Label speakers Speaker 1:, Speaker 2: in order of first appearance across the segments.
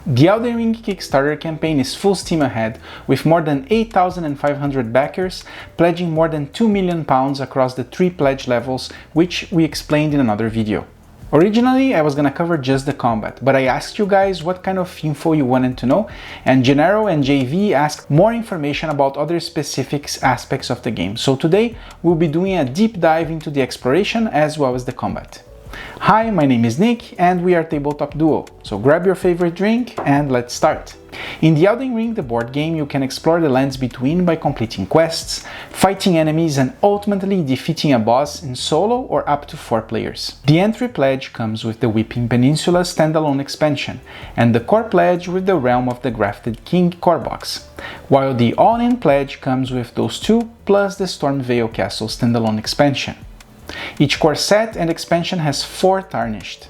Speaker 1: The Elden Ring Kickstarter campaign is full steam ahead, with more than 8,500 backers pledging more than £2 million across the 3 pledge levels, which we explained in another video. Originally, I was gonna cover just the combat, but I asked you guys what kind of info you wanted to know, and Gennaro and JV asked more information about other specific aspects of the game. So today, we'll be doing a deep dive into the exploration as well as the combat. Hi, my name is Nick and we are Tabletop Duo, so grab your favorite drink and let's start. In the Elden Ring, the board game, you can explore the lands between by completing quests, fighting enemies and ultimately defeating a boss in solo or up to 4 players. The entry pledge comes with the Weeping Peninsula standalone expansion and the core pledge with the Realm of the Grafted King core box, while the all-in pledge comes with those 2 plus the Stormveil Castle standalone expansion. Each core set and expansion has 4 tarnished.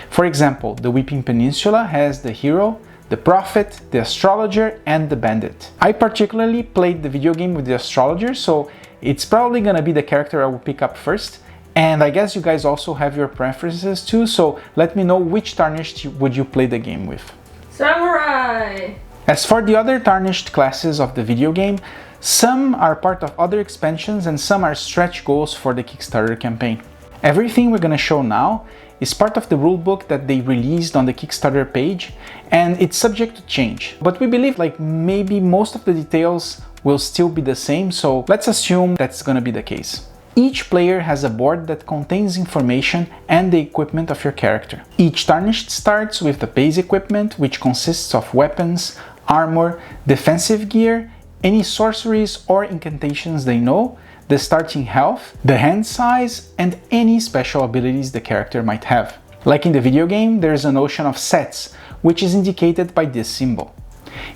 Speaker 1: For example, the Weeping Peninsula has the Hero, the Prophet, the Astrologer, and the Bandit. I particularly played the video game with the Astrologer, so it's probably gonna be the character I will pick up first, and I guess you guys also have your preferences too, so let me know which tarnished would you play the game with.
Speaker 2: Samurai!
Speaker 1: As for the other tarnished classes of the video game, some are part of other expansions and some are stretch goals for the Kickstarter campaign. Everything we're gonna show now is part of the rulebook that they released on the Kickstarter page, and it's subject to change. But we believe maybe most of the details will still be the same, so let's assume that's gonna be the case. Each player has a board that contains information and the equipment of your character. Each tarnished starts with the base equipment, which consists of weapons, armor, defensive gear, any sorceries or incantations they know, the starting health, the hand size, and any special abilities the character might have. Like in the video game, there is a notion of sets, which is indicated by this symbol.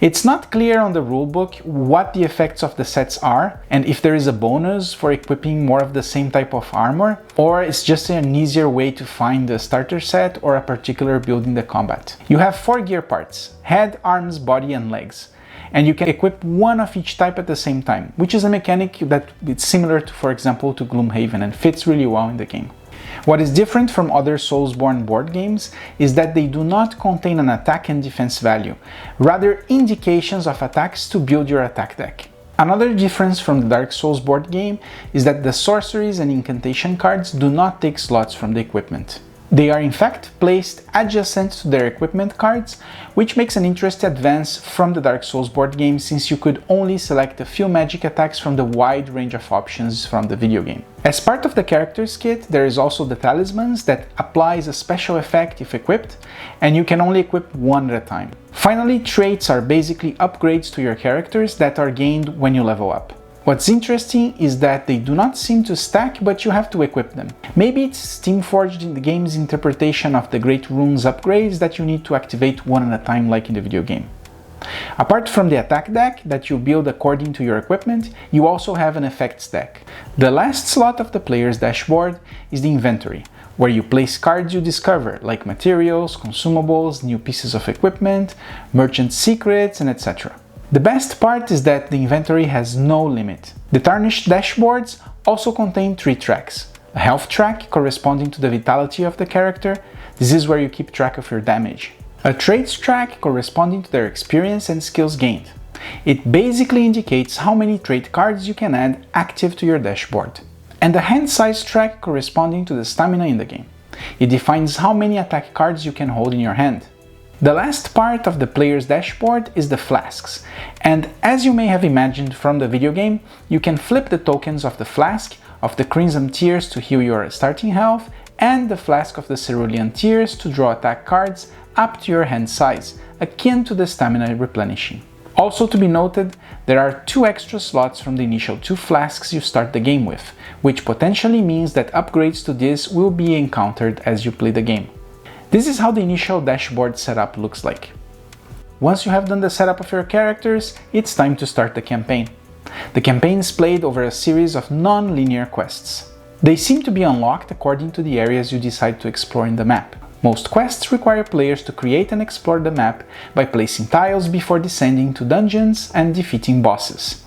Speaker 1: It's not clear on the rulebook what the effects of the sets are, and if there is a bonus for equipping more of the same type of armor, or it's just an easier way to find the starter set or a particular build in the combat. You have 4 gear parts: head, arms, body, and legs. And you can equip one of each type at the same time, which is a mechanic that is similar to, for example, to Gloomhaven and fits really well in the game. What is different from other Soulsborne board games is that they do not contain an attack and defense value, rather indications of attacks to build your attack deck. Another difference from the Dark Souls board game is that the sorceries and incantation cards do not take slots from the equipment. They are in fact placed adjacent to their equipment cards, which makes an interesting advance from the Dark Souls board game, since you could only select a few magic attacks from the wide range of options from the video game. As part of the character's kit, there is also the talismans that applies a special effect if equipped, and you can only equip one at a time. Finally, traits are basically upgrades to your characters that are gained when you level up. What's interesting is that they do not seem to stack, but you have to equip them. Maybe it's Steamforged in the game's interpretation of the Great Runes upgrades that you need to activate one at a time like in the video game. Apart from the attack deck that you build according to your equipment, you also have an effects deck. The last slot of the player's dashboard is the inventory, where you place cards you discover, like materials, consumables, new pieces of equipment, merchant secrets, and etc. The best part is that the inventory has no limit. The tarnished dashboards also contain 3 tracks. A health track corresponding to the vitality of the character. This is where you keep track of your damage. A traits track corresponding to their experience and skills gained. It basically indicates how many trait cards you can add active to your dashboard. And a hand size track corresponding to the stamina in the game. It defines how many attack cards you can hold in your hand. The last part of the player's dashboard is the flasks, and as you may have imagined from the video game, you can flip the tokens of the flask of the Crimson Tears to heal your starting health, and the flask of the Cerulean Tears to draw attack cards up to your hand size, akin to the stamina replenishing. Also to be noted, there are 2 extra slots from the initial 2 flasks you start the game with, which potentially means that upgrades to this will be encountered as you play the game. This is how the initial dashboard setup looks like. Once you have done the setup of your characters, it's time to start the campaign. The campaign is played over a series of non-linear quests. They seem to be unlocked according to the areas you decide to explore in the map. Most quests require players to create and explore the map by placing tiles before descending to dungeons and defeating bosses.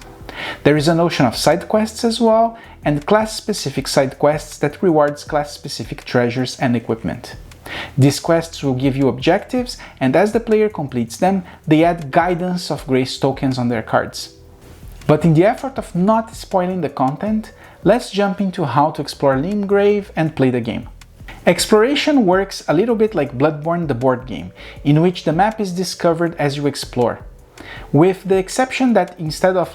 Speaker 1: There is a notion of side quests as well, and class-specific side quests that rewards class-specific treasures and equipment. These quests will give you objectives, and as the player completes them, they add Guidance of Grace tokens on their cards. But in the effort of not spoiling the content, let's jump into how to explore Limgrave and play the game. Exploration works a little bit like Bloodborne the board game, in which the map is discovered as you explore, with the exception that instead of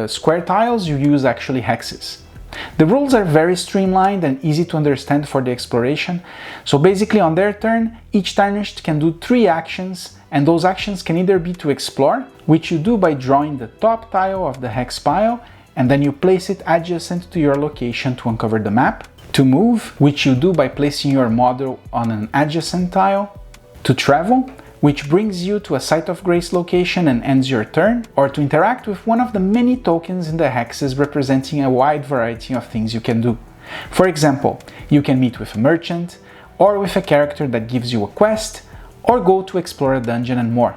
Speaker 1: square tiles, you use actually hexes. The rules are very streamlined and easy to understand for the exploration, so basically on their turn, each Tarnished can do 3 actions, and those actions can either be to explore, which you do by drawing the top tile of the hex pile, and then you place it adjacent to your location to uncover the map, to move, which you do by placing your model on an adjacent tile, to travel, which brings you to a Site of Grace location and ends your turn, or to interact with one of the many tokens in the hexes representing a wide variety of things you can do. For example, you can meet with a merchant, or with a character that gives you a quest, or go to explore a dungeon and more.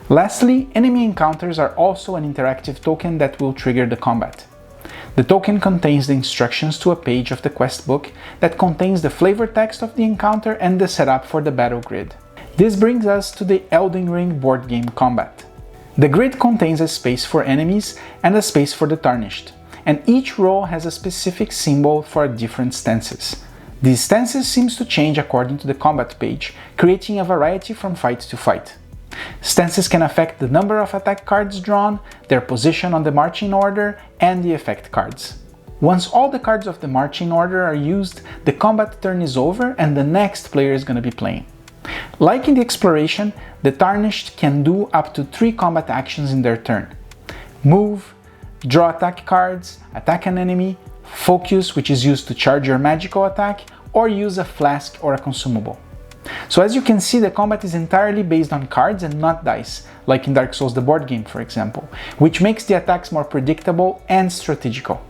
Speaker 1: Lastly, enemy encounters are also an interactive token that will trigger the combat. The token contains the instructions to a page of the quest book that contains the flavor text of the encounter and the setup for the battle grid. This brings us to the Elden Ring Board Game combat. The grid contains a space for enemies and a space for the Tarnished, and each row has a specific symbol for different stances. These stances seem to change according to the combat page, creating a variety from fight to fight. Stances can affect the number of attack cards drawn, their position on the marching order, and the effect cards. Once all the cards of the marching order are used, the combat turn is over and the next player is going to be playing. Like in the exploration, the Tarnished can do up to 3 combat actions in their turn. Move, draw attack cards, attack an enemy, focus, which is used to charge your magical attack, or use a flask or a consumable. So as you can see, the combat is entirely based on cards and not dice, like in Dark Souls the board game, for example, which makes the attacks more predictable and strategical.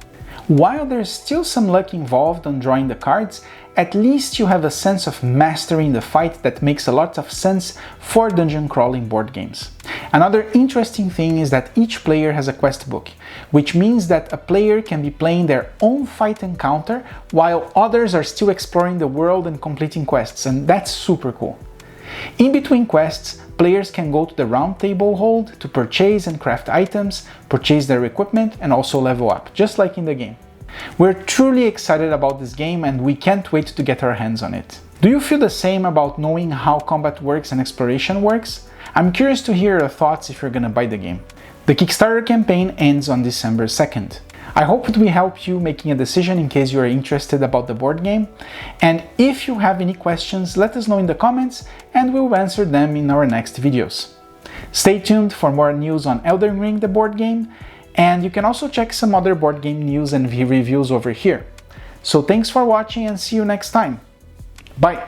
Speaker 1: While there's still some luck involved on drawing the cards, at least you have a sense of mastering the fight that makes a lot of sense for dungeon crawling board games. Another interesting thing is that each player has a quest book, which means that a player can be playing their own fight encounter while others are still exploring the world and completing quests, and that's super cool. In between quests, players can go to the round table hold to purchase and craft items, purchase their equipment, and also level up, just like in the game. We're truly excited about this game and we can't wait to get our hands on it. Do you feel the same about knowing how combat works and exploration works? I'm curious to hear your thoughts if you're gonna buy the game. The Kickstarter campaign ends on December 2nd. I hope it will help you making a decision in case you are interested about the board game. And if you have any questions, let us know in the comments and we'll answer them in our next videos. Stay tuned for more news on Elden Ring the board game, and you can also check some other board game news and reviews over here. So thanks for watching and see you next time. Bye!